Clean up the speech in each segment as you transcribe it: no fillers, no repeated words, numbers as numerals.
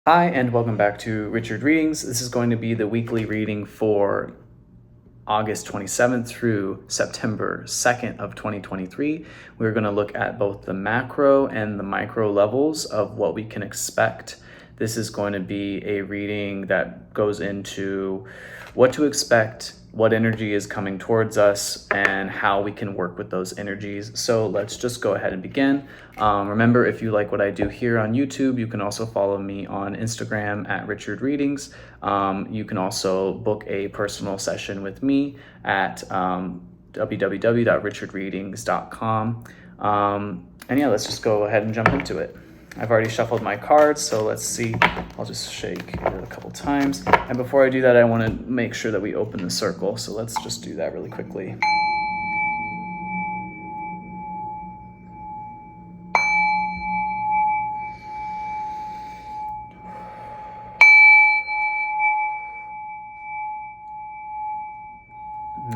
Hi, and welcome back to Richard Readings. This is going to be the weekly reading for August 27th through September 2nd of 2023. We're going to look at both the macro and the micro levels of what we can expect. This is going to be a reading that goes into what to expect, what energy is coming towards us, and how we can work with those energies. So let's just go ahead and begin. Remember, if you like what I do here on YouTube, you can also follow me on Instagram at Richard Readings. You can also book a personal session with me at www.richardreadings.com. And yeah, let's just go ahead and jump into it. I've already shuffled my cards, so let's see. I'll just shake it a couple times. And before I do that, I want to make sure that we open the circle. So let's just do that really quickly.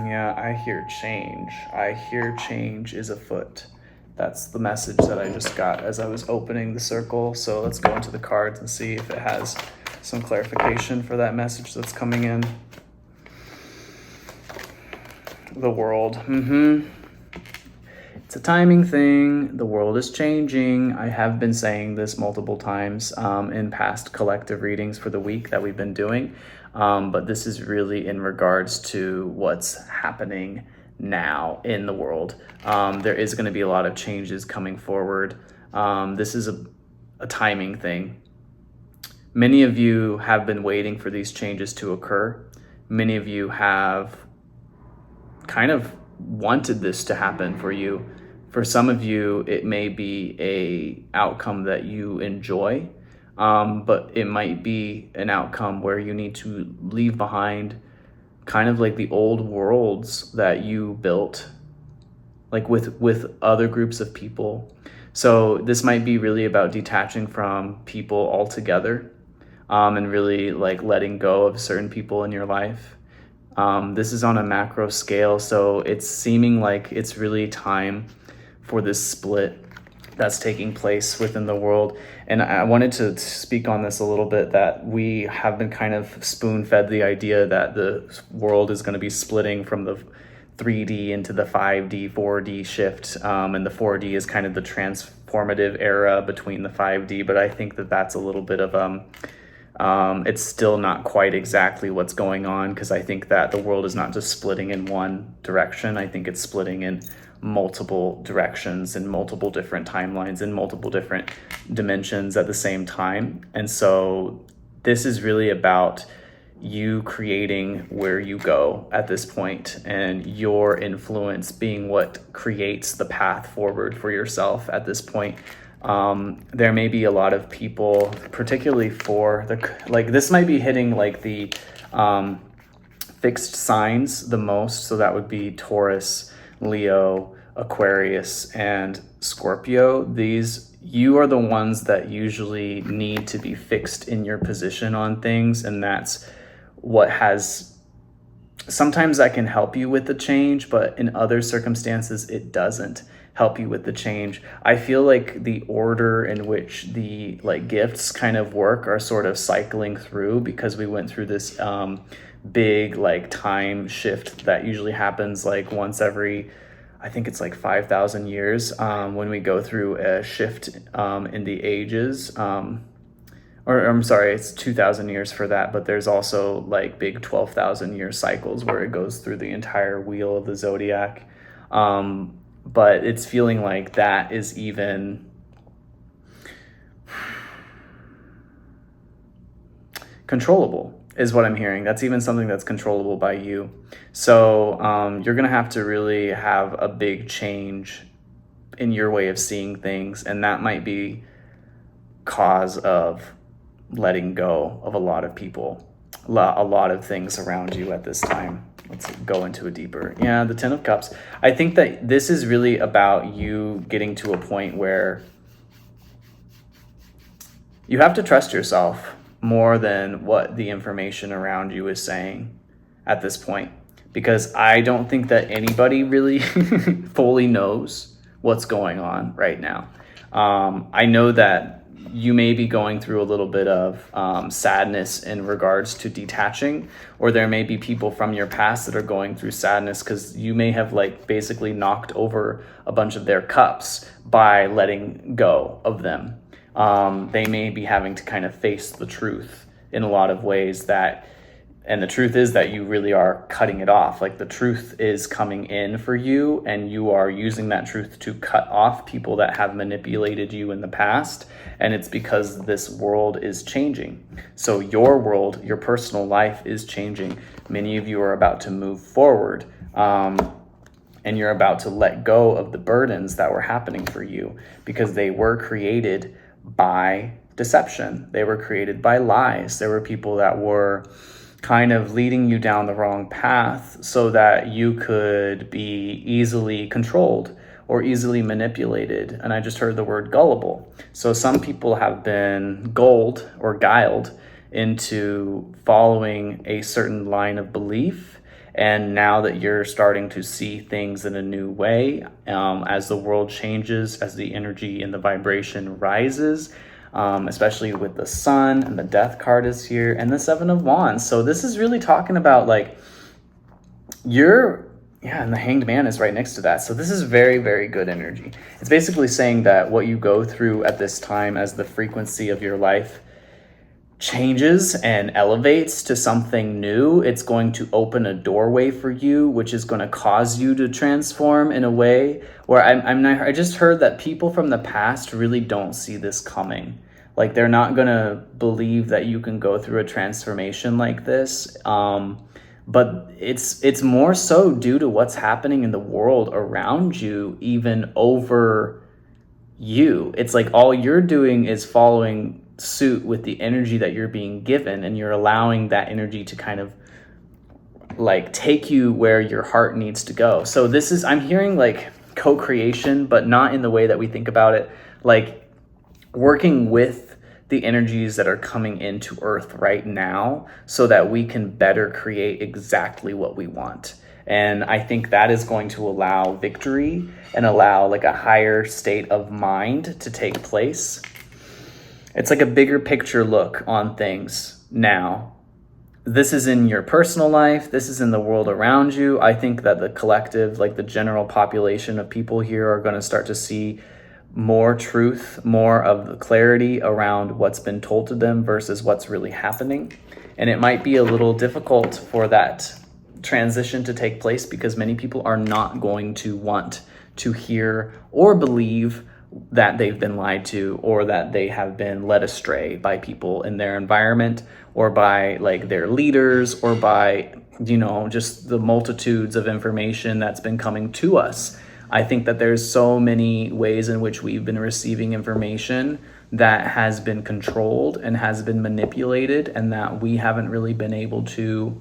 Yeah, I hear change. I hear change is afoot. That's the message that I just got as I was opening the circle. So let's go into the cards and see if it has some clarification for that message that's coming in. The world. It's a timing thing. The world is changing. I have been saying this multiple times in past collective readings for the week that we've been doing. But this is really in regards to what's happening now in the world. There is going to be a lot of changes coming forward. This is a timing thing. Many of you have been waiting for these changes to occur. Many of you have kind of wanted this to happen for you. For some of you, it may be a outcome that you enjoy, but it might be an outcome where you need to leave behind kind of like the old worlds that you built, like with other groups of people. So this might be really about detaching from people altogether, and really like letting go of certain people in your life. This is on a macro scale, so it's seeming like it's really time for this split that's taking place within the world. And I wanted to speak on this a little bit, that we have been kind of spoon-fed the idea that the world is going to be splitting from the 3D into the 5D, 4D shift. And the 4D is kind of the transformative era between the 5D. But I think that that's a little bit of it's still not quite exactly what's going on, because I think that the world is not just splitting in one direction. I think it's splitting in multiple directions, in multiple different timelines, in multiple different dimensions at the same time. And so this is really about you creating where you go at this point, and your influence being what creates the path forward for yourself at this point. There may be a lot of people, particularly for this might be hitting like the fixed signs the most. So that would be Taurus, Leo, Aquarius, and Scorpio. You are the ones that usually need to be fixed in your position on things, and that's what sometimes that can help you with the change, but in other circumstances it doesn't help you with the change. I feel like the order in which the gifts kind of work are sort of cycling through, because we went through this big time shift that usually happens once every, I think it's 5,000 years, when we go through a shift in the ages. Or I'm sorry, it's 2,000 years for that, but there's also big 12,000 year cycles where it goes through the entire wheel of the zodiac. But it's feeling like that is even controllable, is what I'm hearing. That's even something that's controllable by you. So you're going to have to really have a big change in your way of seeing things, and that might be cause of letting go of a lot of people, a lot of things around you at this time. Let's go into it deeper. Yeah, the Ten of Cups. I think that this is really about you getting to a point where you have to trust yourself more than what the information around you is saying at this point, because I don't think that anybody really fully knows what's going on right now. I know that you may be going through a little bit of sadness in regards to detaching, or there may be people from your past that are going through sadness because you may have like basically knocked over a bunch of their cups by letting go of them. They may be having to kind of face the truth in a lot of ways and the truth is that you really are cutting it off. Like the truth is coming in for you, and you are using that truth to cut off people that have manipulated you in the past. And it's because this world is changing. So your world, your personal life is changing. Many of you are about to move forward, and you're about to let go of the burdens that were happening for you because they were created by deception. They were created by lies. There were people that were kind of leading you down the wrong path so that you could be easily controlled or easily manipulated. And I just heard the word gullible. So some people have been gulled or guiled into following a certain line of belief. And now that you're starting to see things in a new way, as the world changes, as the energy and the vibration rises, especially with the sun, and the death card is here, and the 7 of Wands. So this is really talking about like and the Hanged Man is right next to that. So this is very, very good energy. It's basically saying that what you go through at this time as the frequency of your life changes and elevates to something new, it's going to open a doorway for you, which is going to cause you to transform in a way where I just heard that people from the past really don't see this coming. Like they're not going to believe that you can go through a transformation like this. But it's more so due to what's happening in the world around you, even over you. It's like all you're doing is following suit with the energy that you're being given, and you're allowing that energy to kind of like take you where your heart needs to go. So this is, I'm hearing like co-creation, but not in the way that we think about it, like working with the energies that are coming into Earth right now so that we can better create exactly what we want. And I think that is going to allow victory and allow like a higher state of mind to take place. It's like a bigger picture look on things now. This is in your personal life. This is in the world around you. I think that the collective, like the general population of people here, are going to start to see more truth, more of the clarity around what's been told to them versus what's really happening. And it might be a little difficult for that transition to take place because many people are not going to want to hear or believe that they've been lied to, or that they have been led astray by people in their environment, or by like their leaders, or by, just the multitudes of information that's been coming to us. I think that there's so many ways in which we've been receiving information that has been controlled and has been manipulated, and that we haven't really been able to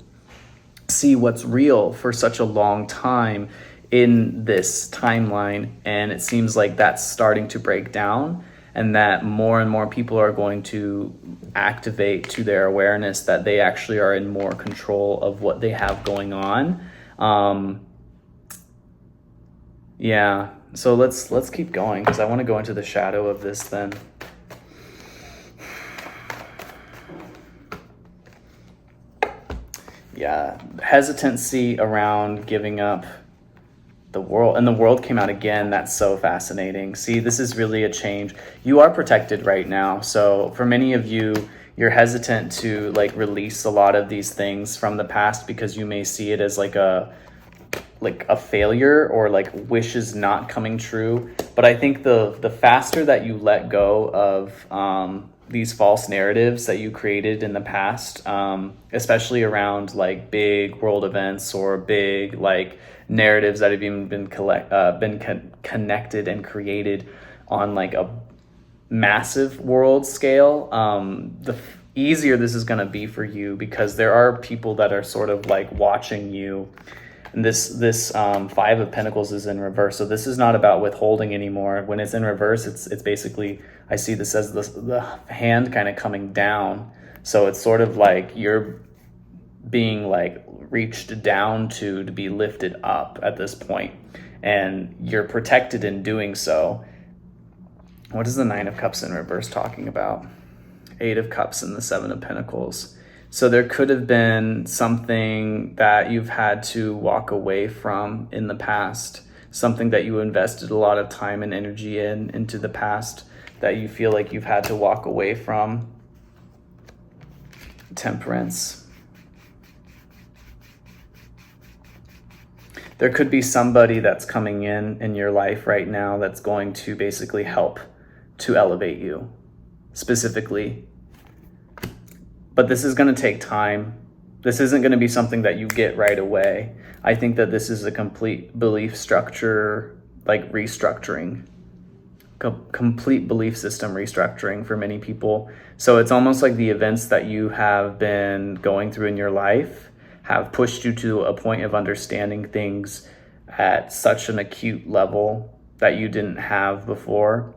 see what's real for such a long time in this timeline. And it seems like that's starting to break down, and that more and more people are going to activate to their awareness that they actually are in more control of what they have going on. Yeah, so let's keep going because I want to go into the shadow of this then. Yeah, hesitancy around giving up the world, and the world came out again. That's so fascinating. See, this is really a change. You are protected right now. So for many of you, you're hesitant to like release a lot of these things from the past because you may see it as like a failure, or like wishes not coming true. But I think the faster that you let go of these false narratives that you created in the past, especially around like big world events or big like narratives that have even been connected and created on like a massive world scale, the easier this is going to be for you, because there are people that are sort of like watching you. And this 5 of Pentacles is in reverse. So this is not about withholding anymore. When it's in reverse, it's basically, I see this as the hand kind of coming down. So it's sort of like you're being like reached down to be lifted up at this point. And you're protected in doing so. What is the Nine of Cups in reverse talking about? Eight of Cups and the Seven of Pentacles. So there could have been something that you've had to walk away from in the past, something that you invested a lot of time and energy into the past that you feel like you've had to walk away from. Temperance. There could be somebody that's coming in your life right now that's going to basically help to elevate you specifically. But this is going to take time. This isn't going to be something that you get right away. I think that this is a complete belief structure, like restructuring, complete belief system restructuring for many people. So it's almost like the events that you have been going through in your life have pushed you to a point of understanding things at such an acute level that you didn't have before.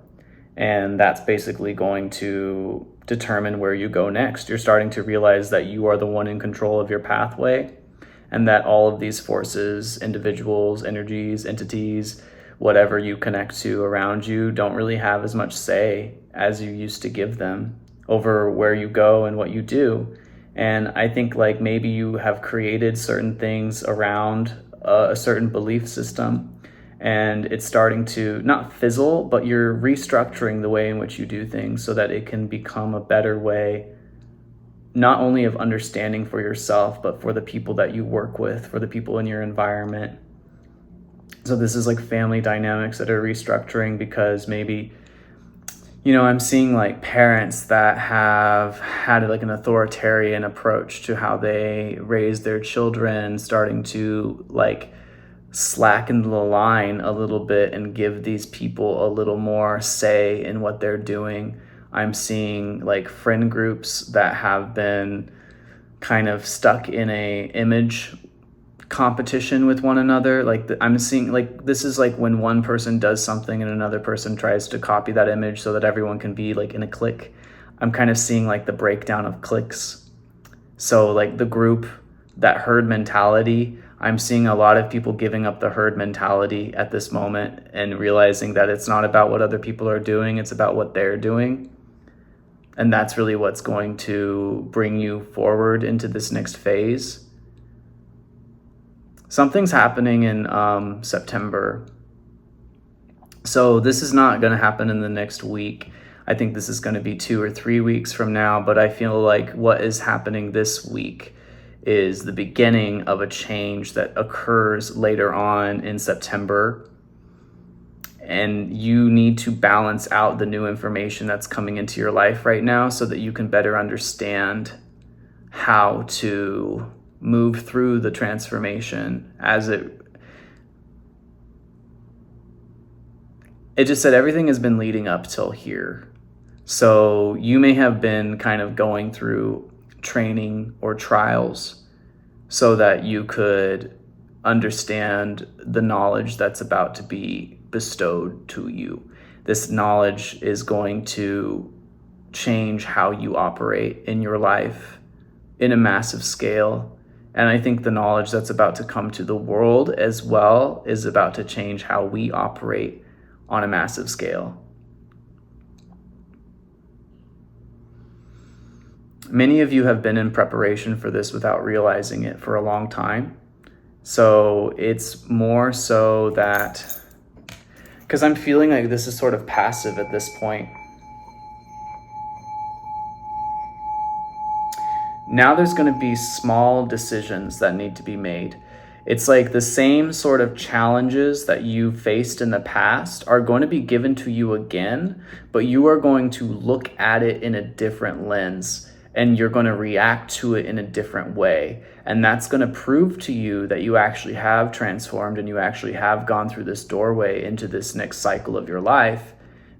And that's basically going to determine where you go next. You're starting to realize that you are the one in control of your pathway, and that all of these forces, individuals, energies, entities, whatever you connect to around you, don't really have as much say as you used to give them over where you go and what you do. And I think like maybe you have created certain things around a certain belief system, and it's starting to not fizzle, but you're restructuring the way in which you do things so that it can become a better way, not only of understanding for yourself, but for the people that you work with, for the people in your environment. So this is like family dynamics that are restructuring, because maybe, I'm seeing like parents that have had like an authoritarian approach to how they raise their children, starting to like slacken the line a little bit and give these people a little more say in what they're doing. I'm seeing like friend groups that have been kind of stuck in a image competition with one another. Like I'm seeing like this is like when one person does something and another person tries to copy that image so that everyone can be like in a clique. I'm kind of seeing like the breakdown of cliques. So like the group, that herd mentality, I'm seeing a lot of people giving up the herd mentality at this moment and realizing that it's not about what other people are doing, it's about what they're doing. And that's really what's going to bring you forward into this next phase. Something's happening in September. So this is not going to happen in the next week. I think this is going to be 2 or 3 weeks from now, but I feel like what is happening this week is the beginning of a change that occurs later on in September. And you need to balance out the new information that's coming into your life right now so that you can better understand how to move through the transformation as it just said everything has been leading up till here. So you may have been kind of going through training or trials so that you could understand the knowledge that's about to be bestowed to you. This knowledge is going to change how you operate in your life in a massive scale. And I think the knowledge that's about to come to the world as well is about to change how we operate on a massive scale. Many of you have been in preparation for this without realizing it for a long time. So it's more so that, because I'm feeling like this is sort of passive at this point. Now there's going to be small decisions that need to be made. It's like the same sort of challenges that you faced in the past are going to be given to you again, but you are going to look at it in a different lens and you're going to react to it in a different way. And that's going to prove to you that you actually have transformed and you actually have gone through this doorway into this next cycle of your life,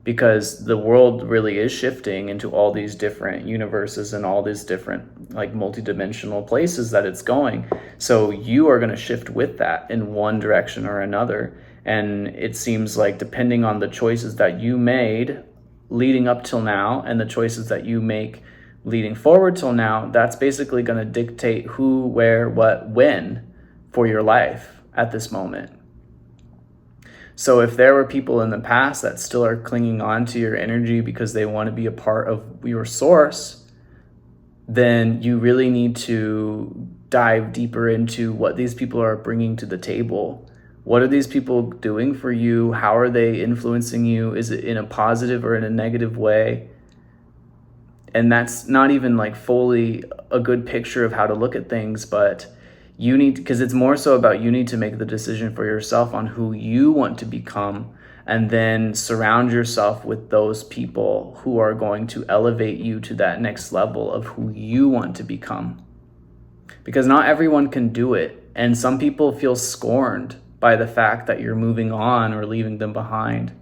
because the world really is shifting into all these different universes and all these different like multidimensional places that it's going. So you are going to shift with that in one direction or another. And it seems like depending on the choices that you made leading up till now and the choices that you make leading forward till now, that's basically going to dictate who, where, what, when for your life at this moment. So if there were people in the past that still are clinging on to your energy because they want to be a part of your source, then you really need to dive deeper into what these people are bringing to the table. What are these people doing for you? How are they influencing you? Is it in a positive or in a negative way? And that's not even like fully a good picture of how to look at things, but you need, because it's more so about you need to make the decision for yourself on who you want to become, and then surround yourself with those people who are going to elevate you to that next level of who you want to become. Because not everyone can do it, and some people feel scorned by the fact that you're moving on or leaving them behind.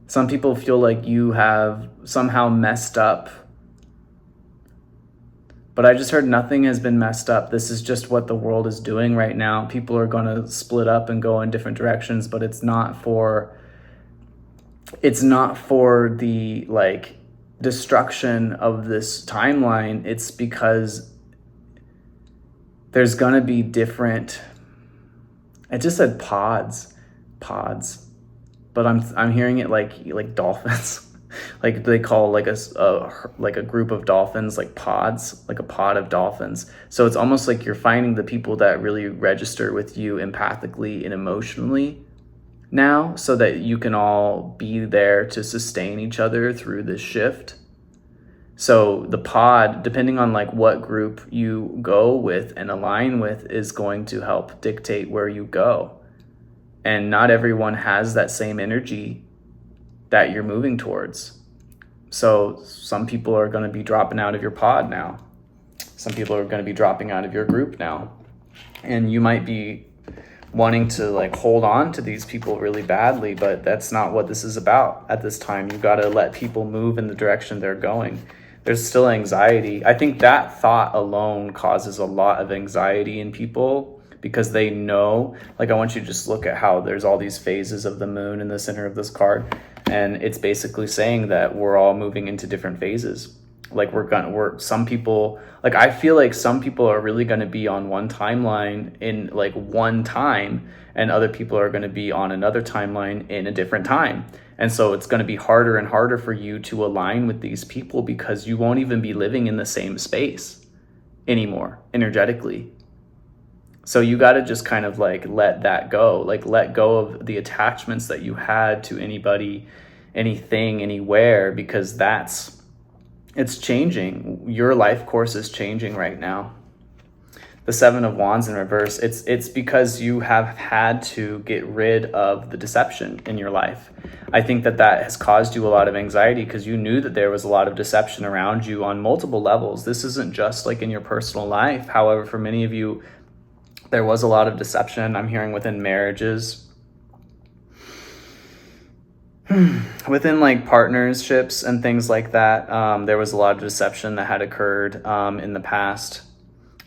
Some people feel like you have somehow messed up. But I just heard nothing has been messed up. This is just what the world is doing right now. People are going to split up and go in different directions, but it's not for the like destruction of this timeline. It's because there's going to be different, I just said pods, but I'm hearing it like dolphins. Like they call like a group of dolphins like pods, like a pod of dolphins. So it's almost like you're finding the people that really register with you empathically and emotionally now, so that you can all be there to sustain each other through this shift. So the pod, depending on like what group you go with and align with, is going to help dictate where you go. And not everyone has that same energy that you're moving towards. So some people are going to be dropping out of your pod now. Some people are going to be dropping out of your group now. And you might be wanting to like hold on to these people really badly, but that's not what this is about at this time. You got to let people move in the direction they're going. There's still anxiety. I think that thought alone causes a lot of anxiety in people, because they know, like I want you to just look at how there's all these phases of the moon in the center of this card. And it's basically saying that we're all moving into different phases. Like some people, like I feel like some people are really going to be on one timeline in like one time, and other people are going to be on another timeline in a different time. And so it's going to be harder and harder for you to align with these people, because you won't even be living in the same space anymore energetically. So you got to just kind of like let that go, like let go of the attachments that you had to anybody, anything, anywhere, because it's changing. Your life course is changing right now. The Seven of Wands in reverse, it's because you have had to get rid of the deception in your life. I think that has caused you a lot of anxiety, because you knew that there was a lot of deception around you on multiple levels. This isn't just like in your personal life. However, for many of you, there was a lot of deception. I'm hearing within marriages, within like partnerships and things like that. There was a lot of deception that had occurred in the past,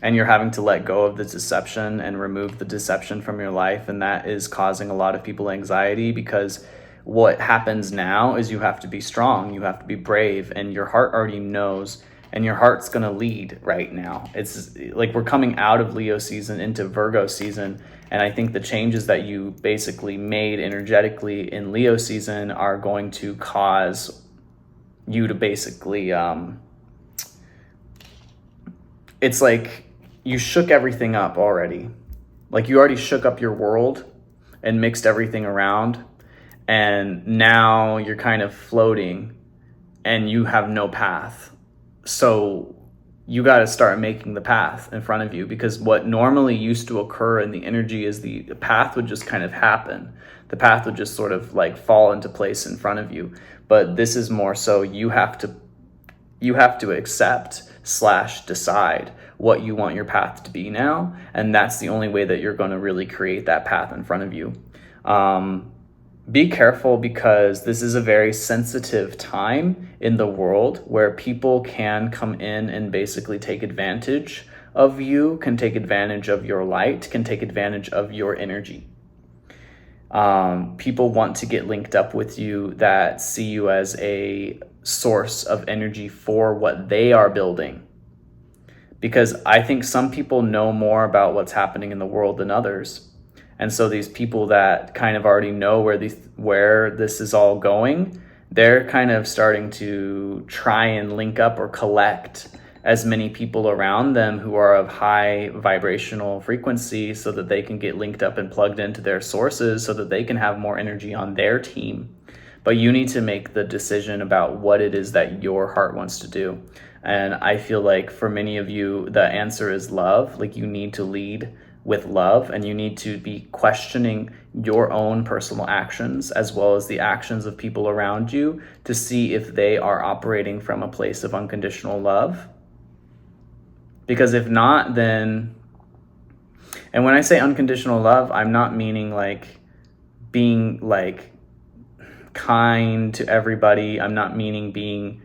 and you're having to let go of the deception and remove the deception from your life. And that is causing a lot of people anxiety, because what happens now is you have to be strong, you have to be brave, and your heart already knows. And your heart's going to lead right now. It's like we're coming out of Leo season into Virgo season. And I think the changes that you basically made energetically in Leo season are going to cause you to basically, it's like you shook everything up already. Like you already shook up your world and mixed everything around. And now you're kind of floating and you have no path. So you got to start making the path in front of you, because what normally used to occur in the energy is the path would just kind of happen. The path would just sort of like fall into place in front of you. But this is more so you have to accept / decide what you want your path to be now. And that's the only way that you're going to really create that path in front of you. Be careful, because this is a very sensitive time in the world where people can come in and basically take advantage of you, can take advantage of your light, can take advantage of your energy. People want to get linked up with you that see you as a source of energy for what they are building. Because I think some people know more about what's happening in the world than others. And so these people that kind of already know where this is all going, they're kind of starting to try and link up or collect as many people around them who are of high vibrational frequency so that they can get linked up and plugged into their sources so that they can have more energy on their team. But you need to make the decision about what it is that your heart wants to do. And I feel like for many of you, the answer is love. Like, you need to lead with love, and you need to be questioning your own personal actions as well as the actions of people around you to see if they are operating from a place of unconditional love. Because if not, then, and when I say unconditional love, I'm not meaning like being like kind to everybody. I'm not meaning being,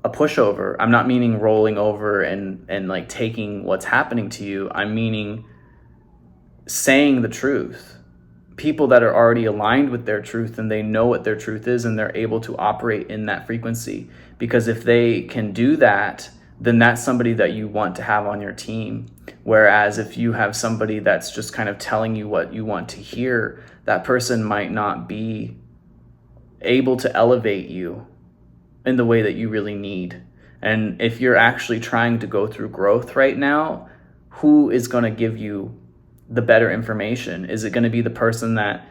a pushover. I'm not meaning rolling over and like taking what's happening to you. I'm meaning saying the truth. People that are already aligned with their truth and they know what their truth is and they're able to operate in that frequency. Because if they can do that, then that's somebody that you want to have on your team. Whereas if you have somebody that's just kind of telling you what you want to hear, that person might not be able to elevate you in the way that you really need. And if you're actually trying to go through growth right now, who is going to give you the better information? Is it going to be the person that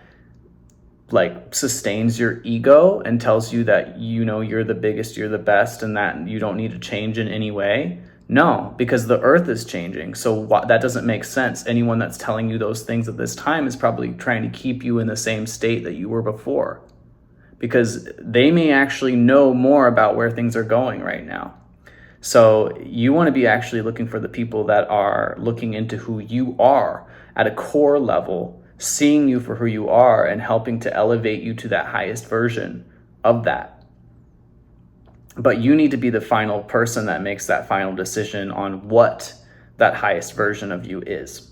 like sustains your ego and tells you that you're the biggest, you're the best, and that you don't need to change in any way? No, because the earth is changing. So that doesn't make sense. Anyone that's telling you those things at this time is probably trying to keep you in the same state that you were before, because they may actually know more about where things are going right now. So you want to be actually looking for the people that are looking into who you are at a core level, seeing you for who you are and helping to elevate you to that highest version of that. But you need to be the final person that makes that final decision on what that highest version of you is.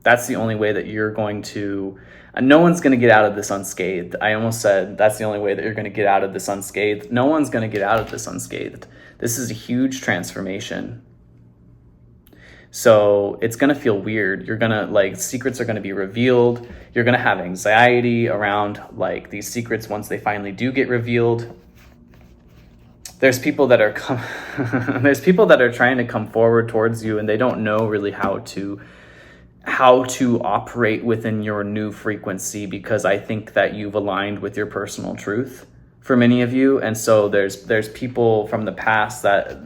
That's the only way that you're going to, no one's going to get out of this unscathed. I almost said that's the only way that you're going to get out of this unscathed. No one's going to get out of this unscathed. This is a huge transformation. So it's going to feel weird. You're going to like, secrets are going to be revealed. You're going to have anxiety around like these secrets once they finally do get revealed. There's people that are there's people that are trying to come forward towards you and they don't know really how to operate within your new frequency, because I think that you've aligned with your personal truth for many of you. And so there's people from the past that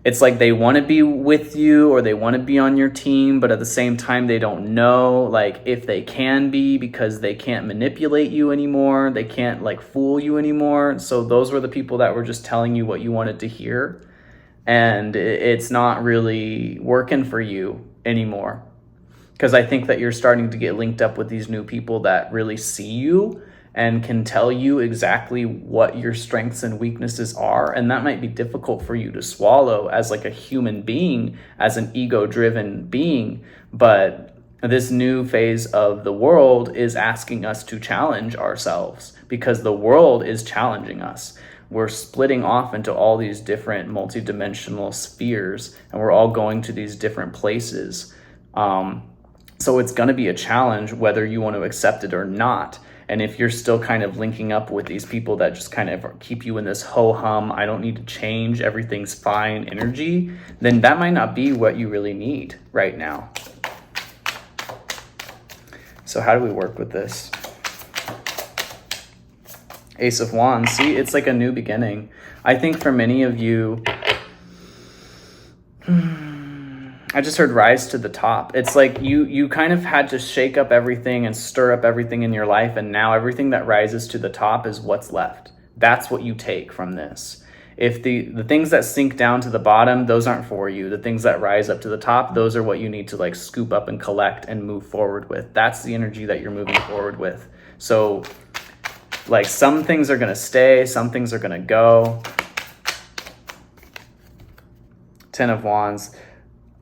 it's like they want to be with you or they want to be on your team, but at the same time they don't know like if they can be, because they can't manipulate you anymore. They can't like fool you anymore. So those were the people that were just telling you what you wanted to hear, and it's not really working for you anymore. Because I think that you're starting to get linked up with these new people that really see you and can tell you exactly what your strengths and weaknesses are. And that might be difficult for you to swallow as like a human being, as an ego-driven being. But this new phase of the world is asking us to challenge ourselves, because the world is challenging us. We're splitting off into all these different multidimensional spheres, and we're all going to these different places. So it's going to be a challenge whether you want to accept it or not. And if you're still kind of linking up with these people that just kind of keep you in this ho-hum, I don't need to change, everything's fine energy, then that might not be what you really need right now. So how do we work with this? Ace of Wands. See, it's like a new beginning. I think for many of you, I just heard rise to the top. It's like you kind of had to shake up everything and stir up everything in your life, and now everything that rises to the top is what's left. That's what you take from this. If the things that sink down to the bottom, those aren't for you. The things that rise up to the top, those are what you need to like scoop up and collect and move forward with. That's the energy that you're moving forward with. So like some things are going to stay, some things are going to go. Ten of Wands.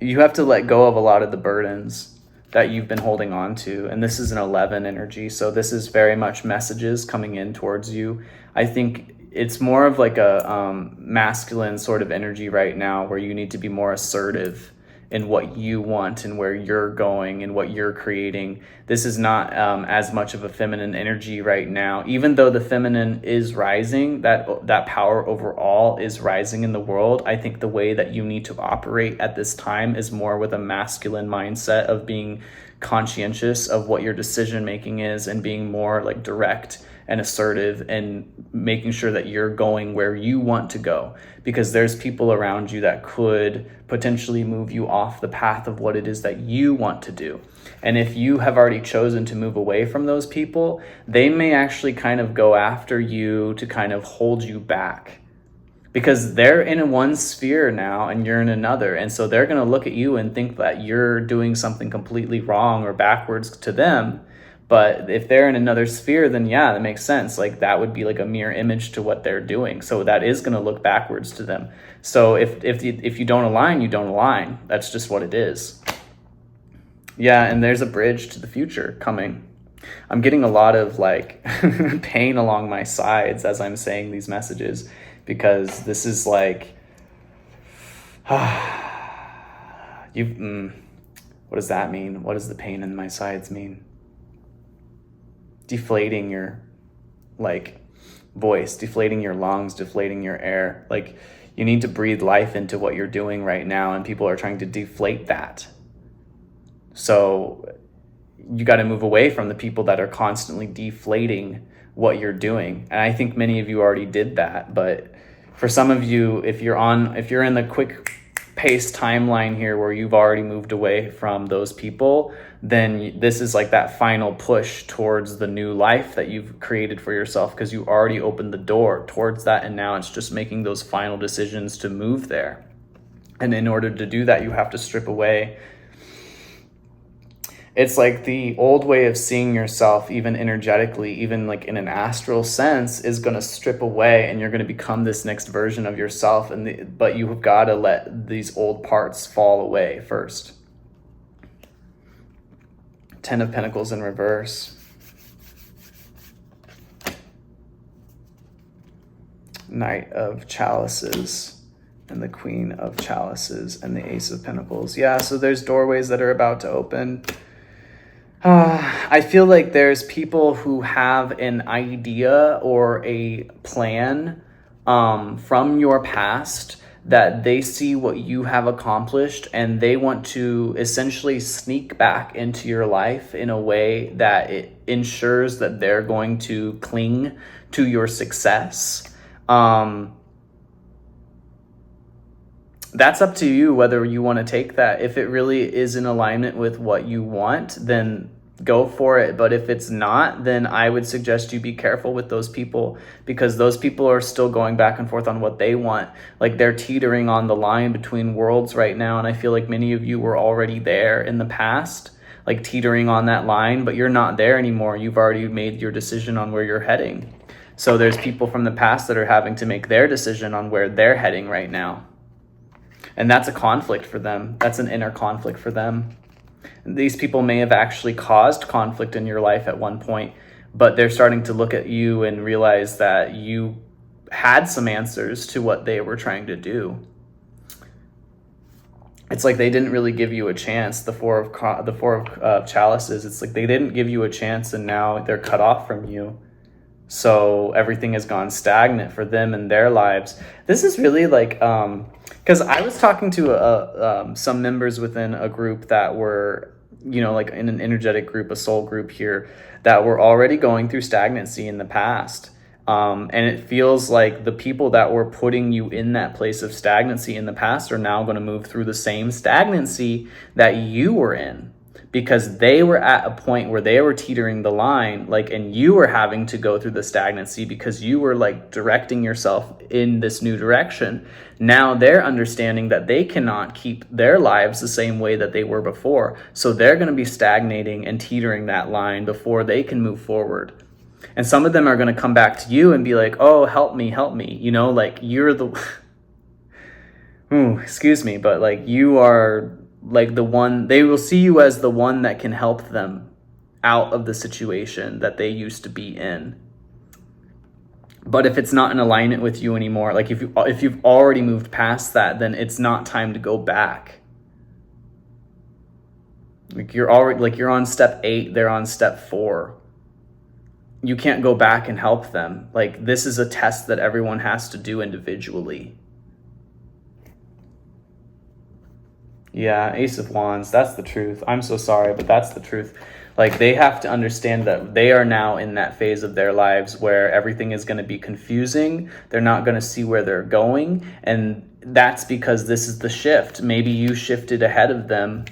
You have to let go of a lot of the burdens that you've been holding on to. And this is an 11 energy. So this is very much messages coming in towards you. I think it's more of like a masculine sort of energy right now, where you need to be more assertive and what you want and where you're going and what you're creating. This is not as much of a feminine energy right now. Even though the feminine is rising, that power overall is rising in the world, I think the way that you need to operate at this time is more with a masculine mindset of being conscientious of what your decision making is and being more like direct and assertive and making sure that you're going where you want to go, because there's people around you that could potentially move you off the path of what it is that you want to do. And if you have already chosen to move away from those people, they may actually kind of go after you to kind of hold you back, because they're in one sphere now and you're in another. And so they're going to look at you and think that you're doing something completely wrong or backwards to them. But if they're in another sphere, then yeah, that makes sense. Like that would be like a mirror image to what they're doing. So that is going to look backwards to them. So if you don't align, you don't align. That's just what it is. Yeah, and there's a bridge to the future coming. I'm getting a lot of like pain along my sides as I'm saying these messages, because this is like, what does that mean? What does the pain in my sides mean? Deflating your like voice, deflating your lungs, deflating your air. Like you need to breathe life into what you're doing right now, and people are trying to deflate that. So you got to move away from the people that are constantly deflating what you're doing. And I think many of you already did that, but for some of you, if you're in the quick pace timeline here where you've already moved away from those people, then this is like that final push towards the new life that you've created for yourself, because you already opened the door towards that, and now it's just making those final decisions to move there. And in order to do that, you have to strip away. It's like the old way of seeing yourself, even energetically, even like in an astral sense, is going to strip away, and you're going to become this next version of yourself. But you have got to let these old parts fall away first. 10 of Pentacles in reverse. Knight of Chalices and the Queen of Chalices and the Ace of Pentacles. Yeah, so there's doorways that are about to open. I feel like there's people who have an idea or a plan from your past, that they see what you have accomplished and they want to essentially sneak back into your life in a way that it ensures that they're going to cling to your success. That's up to you whether you want to take that. If it really is in alignment with what you want, then go for it. But if it's not, then I would suggest you be careful with those people, because those people are still going back and forth on what they want. Like they're teetering on the line between worlds right now. And I feel like many of you were already there in the past, like teetering on that line, but you're not there anymore. You've already made your decision on where you're heading. So there's people from the past that are having to make their decision on where they're heading right now. And that's a conflict for them. That's an inner conflict for them. These people may have actually caused conflict in your life at one point, but they're starting to look at you and realize that you had some answers to what they were trying to do. It's like they didn't really give you a chance. The four of Chalices, it's like they didn't give you a chance, and now they're cut off from you. So everything has gone stagnant for them in their lives. This is really like, because I was talking to some members within a group that were, like in an energetic group, a soul group here, that were already going through stagnancy in the past. And it feels like the people that were putting you in that place of stagnancy in the past are now going to move through the same stagnancy that you were in, because they were at a point where they were teetering the line, and you were having to go through the stagnancy because you were directing yourself in this new direction. Now they're understanding that they cannot keep their lives the same way that they were before. So they're going to be stagnating and teetering that line before they can move forward. And some of them are going to come back to you and be like, oh, help me. You're the, excuse me, but you are the one. They will see you as the one that can help them out of the situation that they used to be in. But if it's not in alignment with you anymore, if you've already moved past that, then it's not time to go back. Like you're on step 8, they're on step 4. You can't go back and help them. Like, this is a test that everyone has to do individually. Yeah, Ace of Wands, that's the truth. I'm so sorry, but that's the truth. Like, they have to understand that they are now in that phase of their lives where everything is going to be confusing. They're not going to see where they're going. And that's because this is the shift. Maybe you shifted ahead of them.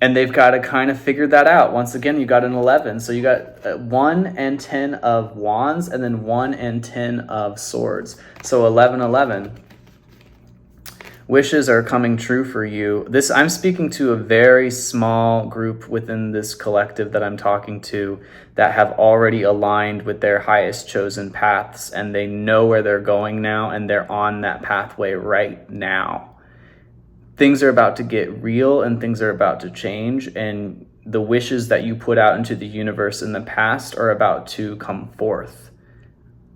And they've got to kind of figure that out. Once again, you got an 11. So you got 1 and 10 of Wands, and then 1 and 10 of Swords. So 11, 11. Wishes are coming true for you. I'm speaking to a very small group within this collective that I'm talking to that have already aligned with their highest chosen paths, and they know where they're going now, and they're on that pathway right now. Things are about to get real and things are about to change, and the wishes that you put out into the universe in the past are about to come forth.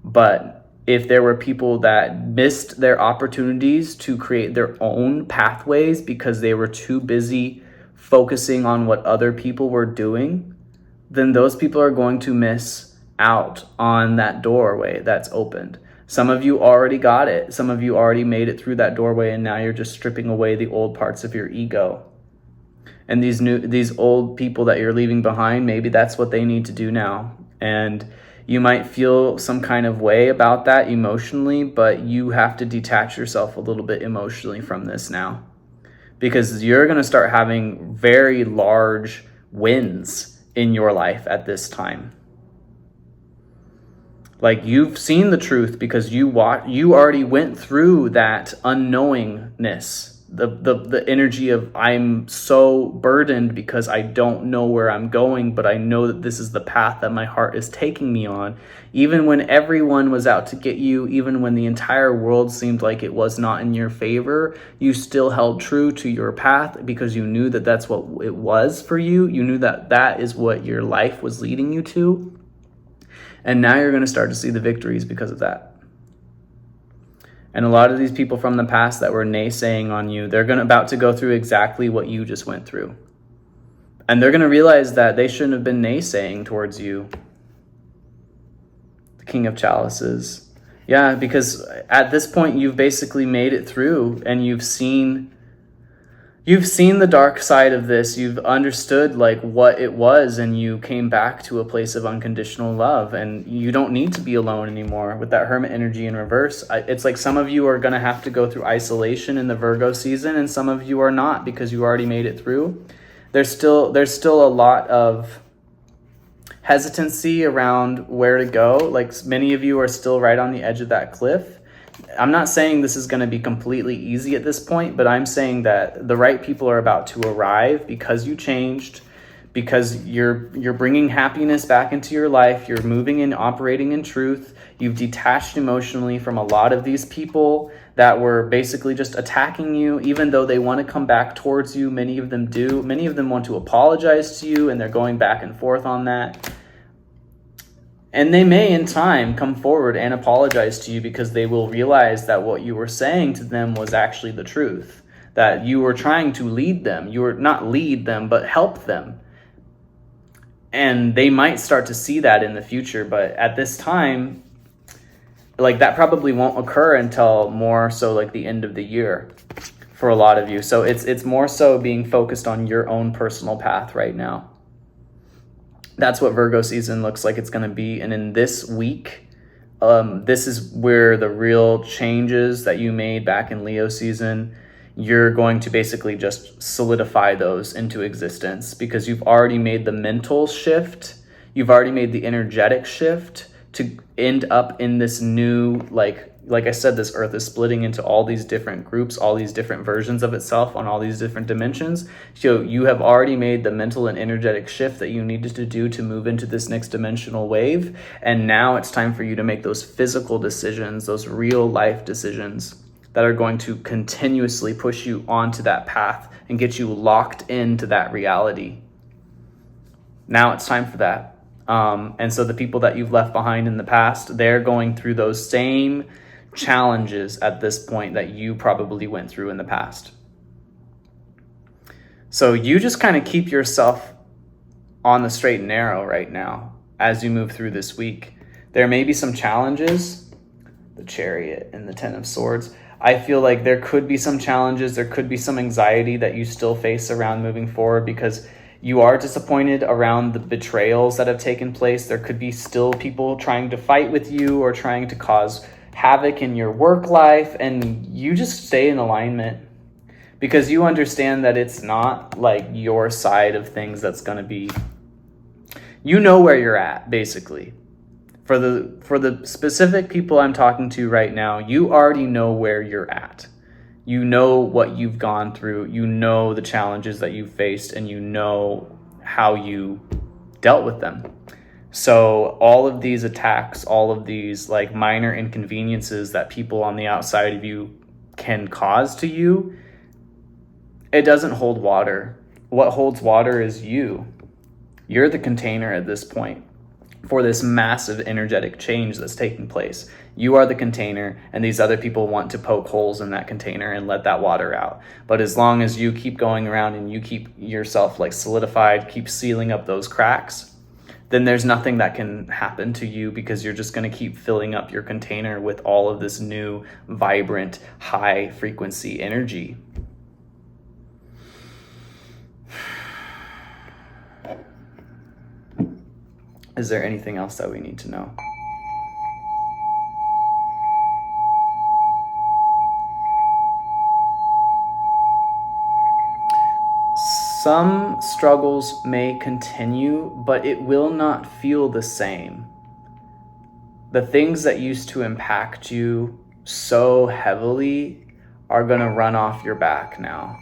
But if there were people that missed their opportunities to create their own pathways because they were too busy focusing on what other people were doing, then those people are going to miss out on that doorway that's opened. Some of you already got it. Some of you already made it through that doorway, and now you're just stripping away the old parts of your ego. And these old people that you're leaving behind, maybe that's what they need to do now. And you might feel some kind of way about that emotionally, but you have to detach yourself a little bit emotionally from this now, because you're going to start having very large wins in your life at this time. Like, you've seen the truth because you already went through that unknowingness, the energy of, I'm so burdened because I don't know where I'm going, but I know that this is the path that my heart is taking me on. Even when everyone was out to get you, even when the entire world seemed like it was not in your favor, you still held true to your path because you knew that that's what it was for you. You knew that that is what your life was leading you to. And now you're going to start to see the victories because of that. And a lot of these people from the past that were naysaying on you, they're about to go through exactly what you just went through. And they're going to realize that they shouldn't have been naysaying towards you. The King of Chalices. Yeah, because at this point, you've basically made it through, and you've seen the dark side of this. You've understood like what it was, and you came back to a place of unconditional love, and you don't need to be alone anymore with that Hermit energy in reverse. It's like some of you are going to have to go through isolation in the Virgo season, and some of you are not because you already made it through. There's still a lot of hesitancy around where to go. Like, many of you are still right on the edge of that cliff. I'm not saying this is going to be completely easy at this point, but I'm saying that the right people are about to arrive because you changed, because you're bringing happiness back into your life. You're moving and operating in truth. You've detached emotionally from a lot of these people that were basically just attacking you, even though they want to come back towards you. Many of them do. Many of them want to apologize to you, and they're going back and forth on that. And they may in time come forward and apologize to you because they will realize that what you were saying to them was actually the truth, that you were trying to lead them. You were not lead them, but help them. And they might start to see that in the future. But at this time, like, that probably won't occur until more so like the end of the year for a lot of you. So it's more so being focused on your own personal path right now. That's what Virgo season looks like it's going to be. And in this week, this is where the real changes that you made back in Leo season, you're going to basically just solidify those into existence, because you've already made the mental shift. You've already made the energetic shift to end up in this new, like I said, this earth is splitting into all these different groups, all these different versions of itself on all these different dimensions. So you have already made the mental and energetic shift that you needed to do to move into this next dimensional wave. And now it's time for you to make those physical decisions, those real life decisions that are going to continuously push you onto that path and get you locked into that reality. Now it's time for that. And so the people that you've left behind in the past, they're going through those same challenges at this point that you probably went through in the past. So you just kind of keep yourself on the straight and narrow right now as you move through this week. There may be some challenges, the Chariot and the Ten of Swords. I feel like there could be some challenges, there could be some anxiety that you still face around moving forward because you are disappointed around the betrayals that have taken place. There could be still people trying to fight with you or trying to cause havoc in your work life, and you just stay in alignment because you understand that it's not like your side of things that's going to be, you know where you're at, basically. For the specific people I'm talking to right now, you already know where you're at. You know what you've gone through, you know the challenges that you've faced, and you know how you dealt with them. So all of these attacks, all of these like minor inconveniences that people on the outside of you can cause to you, it doesn't hold water. What holds water is you. You're the container at this point for this massive energetic change that's taking place. You are the container, and these other people want to poke holes in that container and let that water out. But as long as you keep going around and you keep yourself like solidified, keep sealing up those cracks, then there's nothing that can happen to you because you're just going to keep filling up your container with all of this new, vibrant, high frequency energy. Is there anything else that we need to know? Some struggles may continue, but it will not feel the same. The things that used to impact you so heavily are going to run off your back now.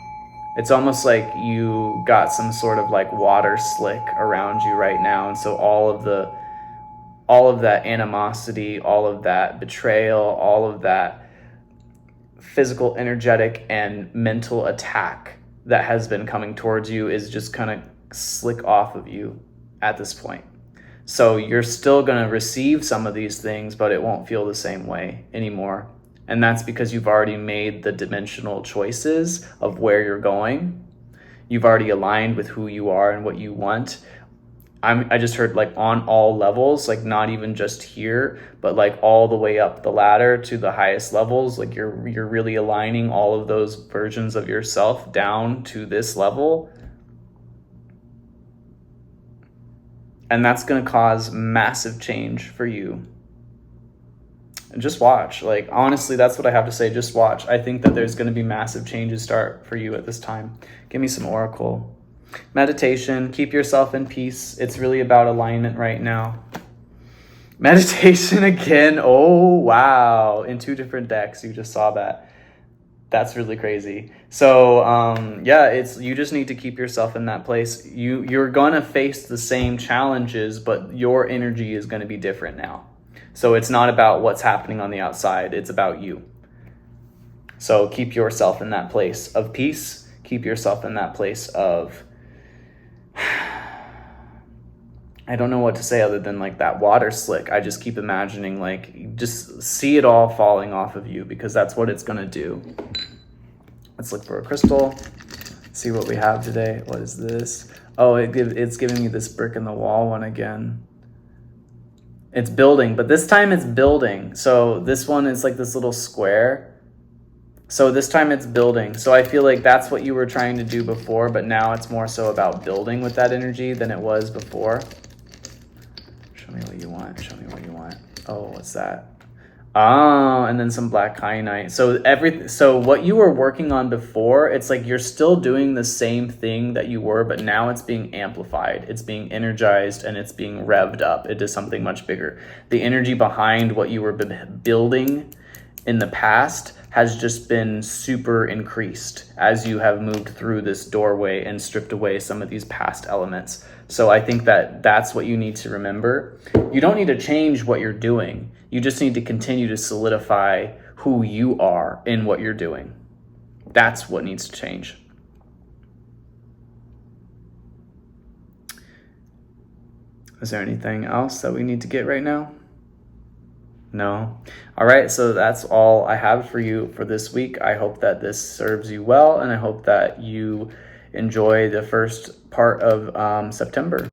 It's almost like you got some sort of like water slick around you right now. And so all of that animosity, all of that betrayal, all of that physical, energetic, and mental attack that has been coming towards you is just kind of slick off of you at this point. So you're still going to receive some of these things, but it won't feel the same way anymore. And that's because you've already made the dimensional choices of where you're going. You've already aligned with who you are and what you want. I just heard like on all levels, like not even just here, but like all the way up the ladder to the highest levels. Like you're really aligning all of those versions of yourself down to this level. And that's going to cause massive change for you. Just watch. Like, honestly, that's what I have to say. Just watch. I think that there's going to be massive changes start for you at this time. Give me some oracle. Meditation. Keep yourself in peace. It's really about alignment right now. Meditation again. Oh, wow. In 2 different decks. You just saw that. That's really crazy. So, yeah, you just need to keep yourself in that place. You're going to face the same challenges, but your energy is going to be different now. So it's not about what's happening on the outside. It's about you. So keep yourself in that place of peace. Keep yourself in that place of, I don't know what to say other than like that water slick. I just keep imagining like, just see it all falling off of you because that's what it's going to do. Let's look for a crystal. See what we have today. What is this? Oh, it's giving me this brick in the wall one again. It's building, but this time it's building. So this one is like this little square. So this time it's building. So I feel like that's what you were trying to do before, but now it's more so about building with that energy than it was before. Show me what you want. Show me what you want. Oh, what's that? Oh, and then some black kyanite. So what you were working on before, it's like you're still doing the same thing that you were, but now it's being amplified. It's being energized and it's being revved up into something much bigger. The energy behind what you were building in the past has just been super increased as you have moved through this doorway and stripped away some of these past elements. So I think that that's what you need to remember. You don't need to change what you're doing. You just need to continue to solidify who you are in what you're doing. That's what needs to change. Is there anything else that we need to get right now? No. All right, so that's all I have for you for this week. I hope that this serves you well, and I hope that you enjoy the first part of September.